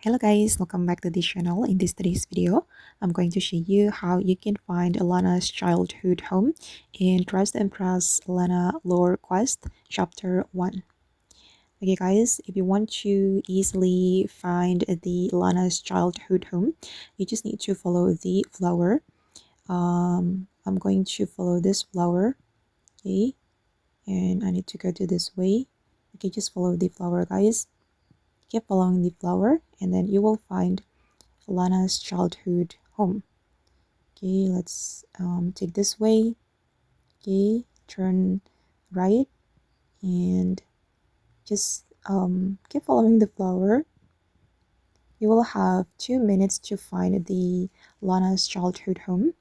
Hello guys, welcome back to this channel. In today's video, I'm going to show you how you can find Lana's childhood home in Dress to Impress Lana Lore Quest Chapter 1. Okay guys, if you want to easily find the Lana's childhood home, you just need to follow the flower. I'm going to follow this flower, okay, and I need to go to this way. Okay, just follow the flower guys. Keep following the flower and then you will find Lana's childhood home. Okay, let's take this way. Okay, turn right and just keep following the flower. You will have 2 minutes to find the Lana's childhood home.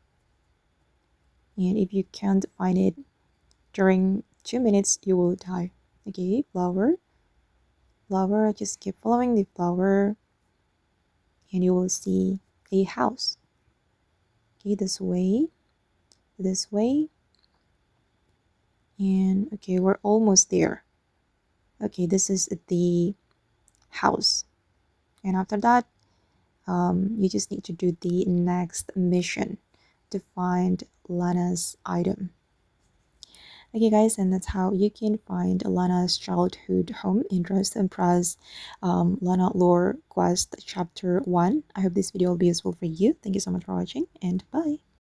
And if you can't find it during 2 minutes, you will die. Okay, flower, flower, just keep following the flower and you will see a house. Okay, this way, and okay, we're almost there. Okay, this is the house, and after that you just need to do the next mission to find Lana's item. Okay guys, and that's how you can find Lana's childhood home in Dress to Impress Lana Lore Quest Chapter 1. I hope this video will be useful for you. Thank you so much for watching and bye.